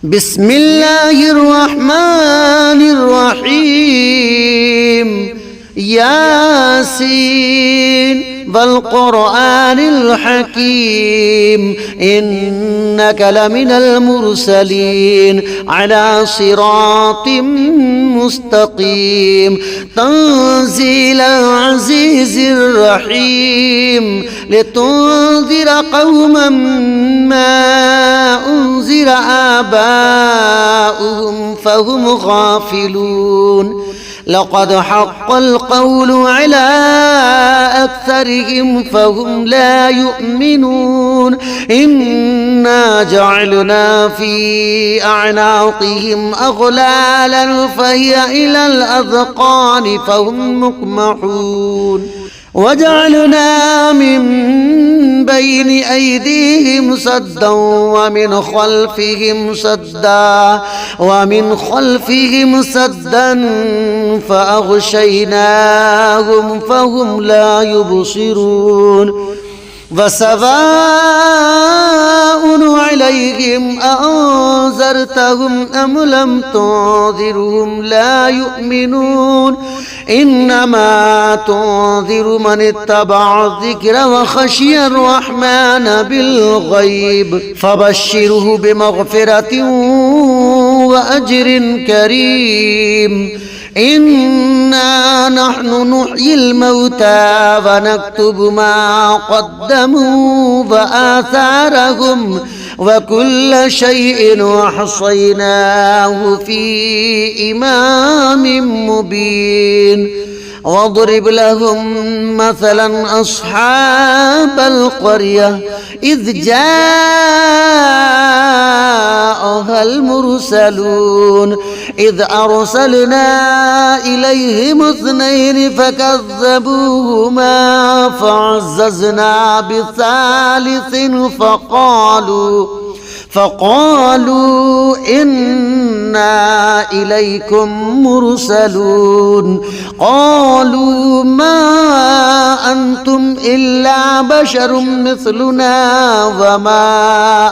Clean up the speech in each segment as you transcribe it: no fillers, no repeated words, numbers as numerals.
بسم الله الرحمن الرحيم ياسين والقرآن الحكيم إنك لمن المرسلين على صراط مستقيم تنزيل العزيز الرحيم لتنذر قوما ما أنذر آباؤهم فهم غافلون لقد حق القول على أكثرهم فهم لا يؤمنون إنا جعلنا في أعناقهم أغلالا فهي إلى الأذقان فهم مقمحون وجعلنا من بين أيديهم سدا ومن خلفهم سدا فأغشيناهم فهم لا يبصرون وسواء عليهم أأنذرتهم أم لم تنذرهم لا يؤمنون إنما تنذر من اتبع الذكر وخشي الرحمن بالغيب فبشره بمغفرة وأجر كريم إنا نحن نحيي الموتى ونكتب ما قدموا وآثارهم وكل شيء أحصيناه في إمام مبين واضرب لهم مثلا أصحاب القرية إذ جاءها المرسلون إذ أرسلنا إليهم اثنين فكذبوهما فعززنا بثالث فقالوا إنا إليكم مرسلون قالوا ما أنتم إلا بشر مثلنا وما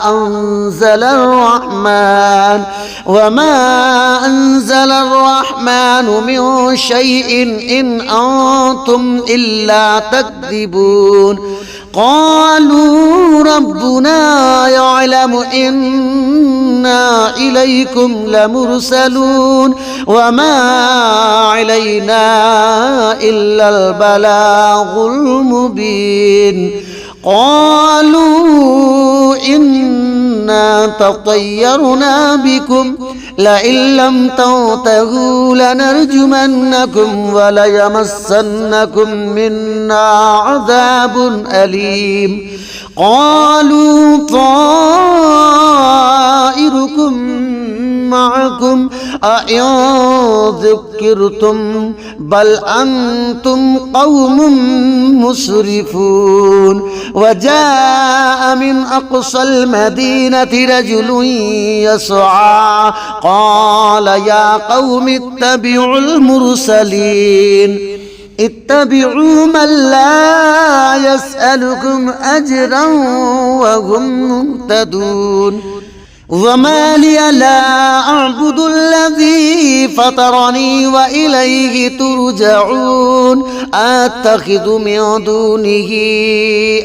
أنزل الرحمن من شيء إن أنتم إلا تكذبون قالوا ربنا يعلم إنا إليكم لمرسلون وما علينا إلا البلاغ المبين قالوا إنا تطيرنا بكم لئن لم تنتهوا لنرجمنكم وليمسنكم منا عذاب أليم قالوا طائركم معكم أئن ذكرتم بل أنتم قوم مسرفون وجاء من أقصى المدينة رجل يسعى قال يا قوم اتبعوا المرسلين اتبعوا من لا يسألكم أجرا وهم مهتدون وما لي لا أعبد الذي فطرني وإليه ترجعون أتخذ من دونه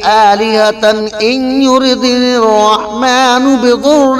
آلهة إن يردني الرحمن بضر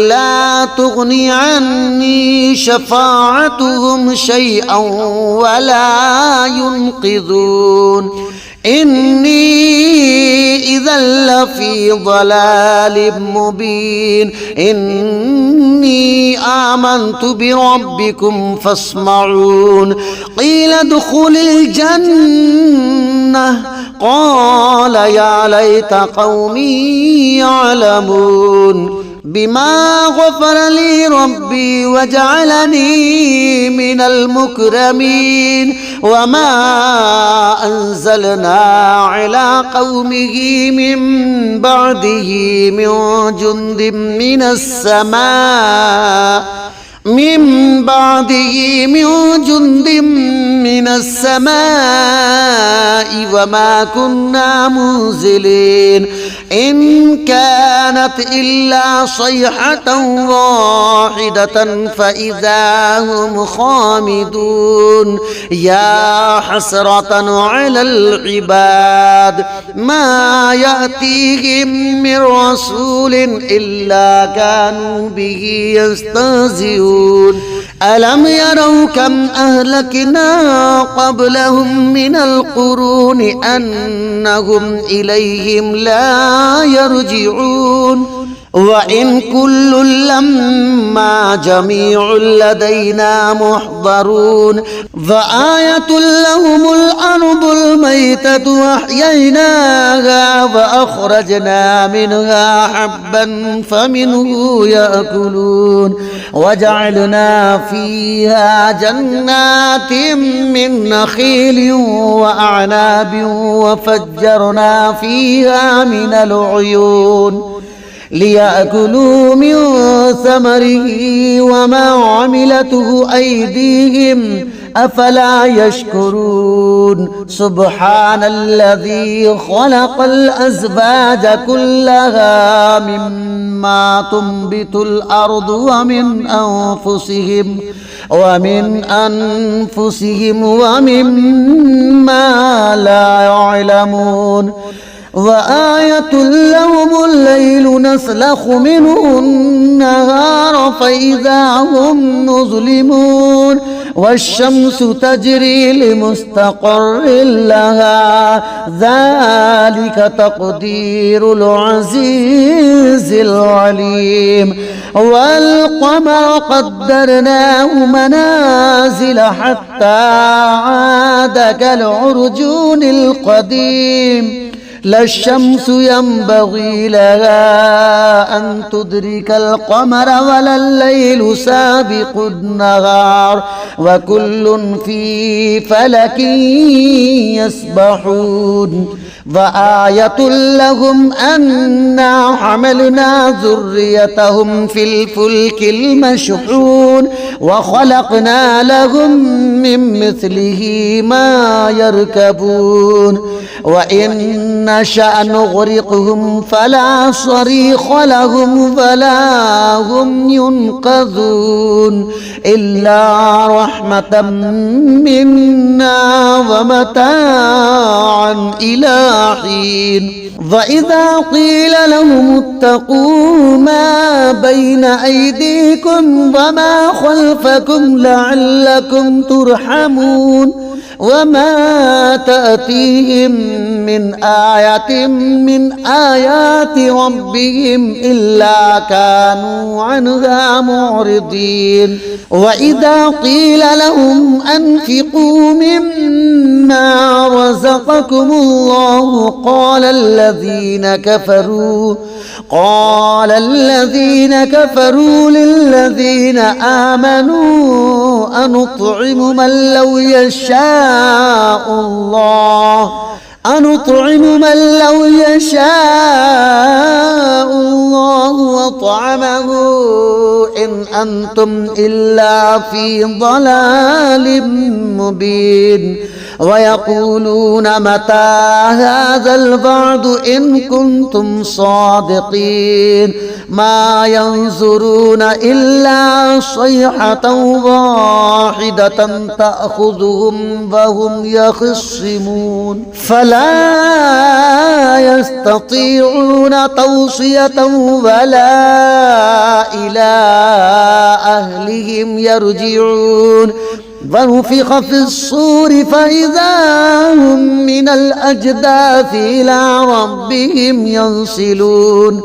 لا تغني عني شفاعتهم شيئا ولا ينقذون إني إذا لفي ضلال مبين إني آمنت بربكم فاسمعون قيل ادخل الجنة قال يا ليت قومي يعلمون بما غفر لي ربي وجعلني من المكرمين وما أنزلنا على قومه من بعده من جند من السماء وما كنا منزلين إن كانت إلا صيحة واحدة فإذا هم خامدون يا حسرة على العباد ما يأتيهم من رسول إلا كانوا به يستهزئون ألم يروا كم أهلكنا قبلهم من القرون أنهم إليهم لا يرجعون وإن كل لما جميع لدينا محضرون فآية لهم الأرض الميتة وأحييناها وأخرجنا منها حبا فمنه يأكلون وجعلنا فيها جنات من نخيل وأعناب وفجرنا فيها من العيون ليأكلوا من ثمره وما عملته أيديهم أفلا يشكرون سبحان الذي خلق الأزواج كلها مما تنبت الأرض ومن أنفسهم ومما لا يعلمون وآية لهم الليل نسلخ منه النهار فإذا هم مظلمون والشمس تجري لمستقر لها ذلك تقدير العزيز العليم والقمر قدرناه منازل حتى عاد كالعرجون القديم لا الشمس ينبغي لها أن تدرك القمر ولا الليل سابق النهار وكل في فلك يسبحون وآية لهم أنا حملنا ذريتهم في الفلك المشحون وخلقنا لهم من مثله ما يركبون وإن نشأ نغرقهم فلا صريخ لهم ولا هم ينقذون إلا رحمة منا ومتاعا إلى حين وإذا قيل لهم اتقوا ما بين أيديكم وما خلفكم لعلكم ترحمون وما تأتيهم من آية من آيات ربهم إلا كانوا عنها معرضين وإذا قيل لهم أنفقوا مما رزقكم الله قال الذين كفروا للذين آمنوا أنطعم من لو يشاء الله وطعمه إن أنتم إلا في ضلال مبين ويقولون متى هذا الوعد إن كنتم صادقين ما ينظرون إلا صيحة واحدة تأخذهم وهم يخصمون فلا يستطيعون توصية ولا إلى أهلهم يرجعون ونفخ في الصور فإذا هم من الأجداث إلى ربهم ينسلون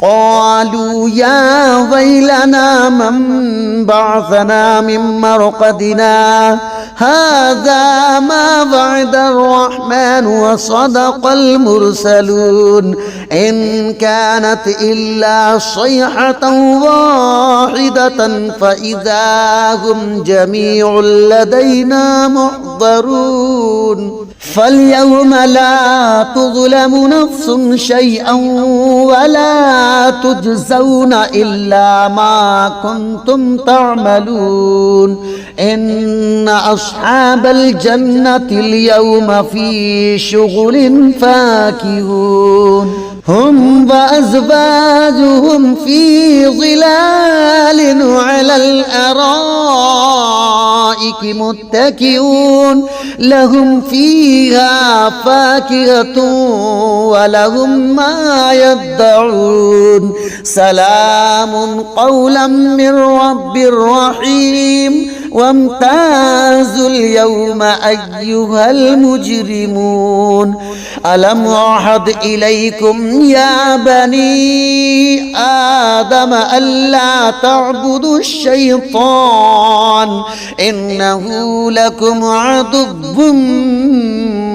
قالوا يا ويلنا من بعثنا من مرقدنا هذا ما وعد الرحمن وصدق المرسلون إن كانت إلا صيحة واحدة فإذا هم جميع لدينا محضرون فاليوم لا تظلم نفس شيئا ولا تجزون إلا ما كنتم تعملون إن أصحاب الجنة اليوم في شغل فاكهون هم وأزواجهم في ظلال على الأرائك متكئون لهم فيها فاكهة ولهم ما يدعون سلام قولا من رب رحيم وامتازوا اليوم أيها المجرمون ألم أعهد إليكم يا بني آدم ألا تعبدوا الشيطان إنه لكم عدو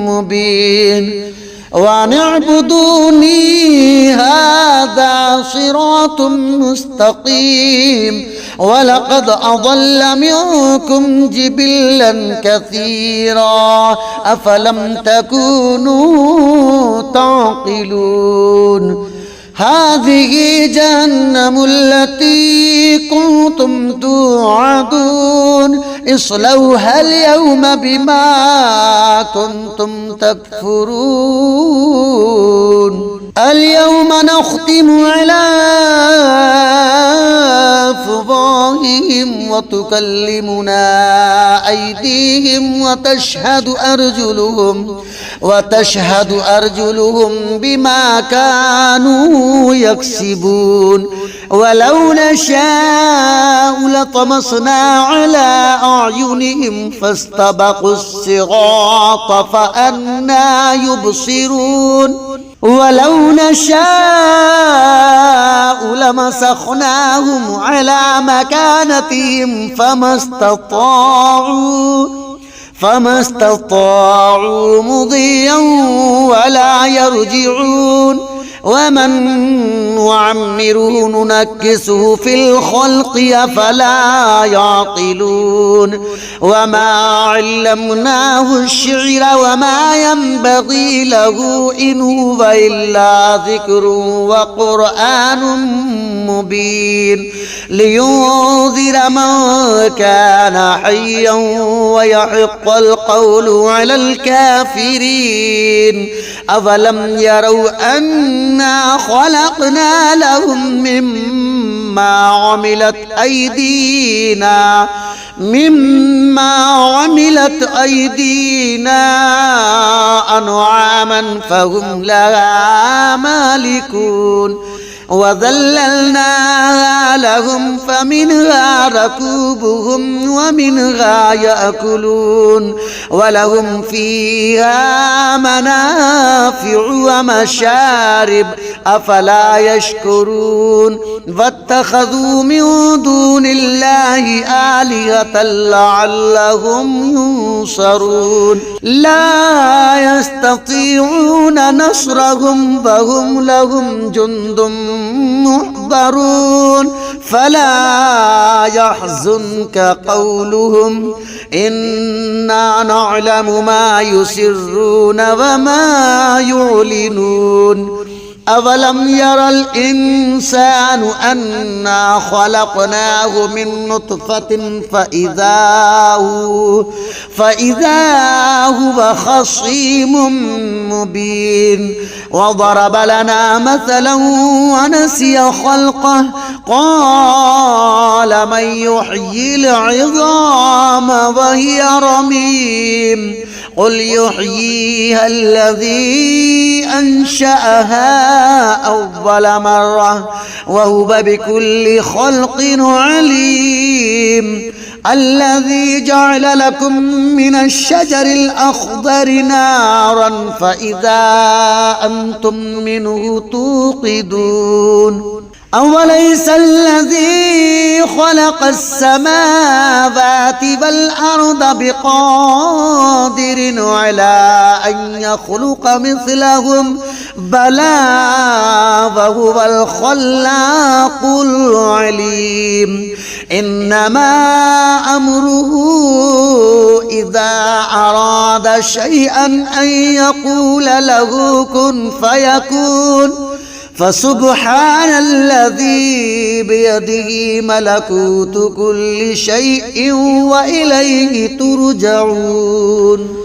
مبين وأن اعبدوني هذا صراط مستقيم ولقد أضل منكم جبلا كثيرا أفلم تكونوا تعقلون هذه جهنم التي كنتم توعدون اصلوها اليوم بما كنتم تكفرون اليوم نختم على أفواههم وتكلمنا أيديهم وتشهد أرجلهم بما كانوا يكسبون ولو نشاء لطمسنا على أعينهم فاستبقوا الصراط فأنى يبصرون ولو نشاء لمسخناهم على مكانتهم فما استطاعوا مضيا ولا يرجعون ومن نعمره ننكسه في الخلق أفلا يعقلون وما علمناه الشعر وما ينبغي له إن هو إلا ذكر وقرآن مبين لينذر من كان حيا ويحق القول على الكافرين أولم يروا أنا خلقنا لهم مما عملت أيدينا أنعاما فهم لها مالكون وذللناها لهم فمنها ركوبهم ومنها يأكلون ولهم فيها منافع ومشارب أفلا يشكرون واتخذوا من دون الله آلهة لعلهم ينصرون لا يستطيعون نصرهم وهم لهم جند محضرون فلا يحزنك قولهم إنا نعلم ما يسرون وما يعلنون أولم يرى الإنسان أنا خلقناه من نطفة فإذا هو خصيم مبين وضرب لنا مثلا ونسي خلقه قال من يحيي العظام وهي رميم قل يحييها الذي أنشأها أول مرة وهو بكل خلق عليم الذي جعل لكم من الشجر الأخضر نارا فإذا أنتم منه توقدون أوليس الذي خلق السماوات والأرض بقادر على أن يخلق مثلهم بلى وهو الخلاق العليم إنما أمره إذا أراد شيئا أن يقول له كن فيكون فسبحان الذي بيده ملكوت كل شيء وإليه ترجعون.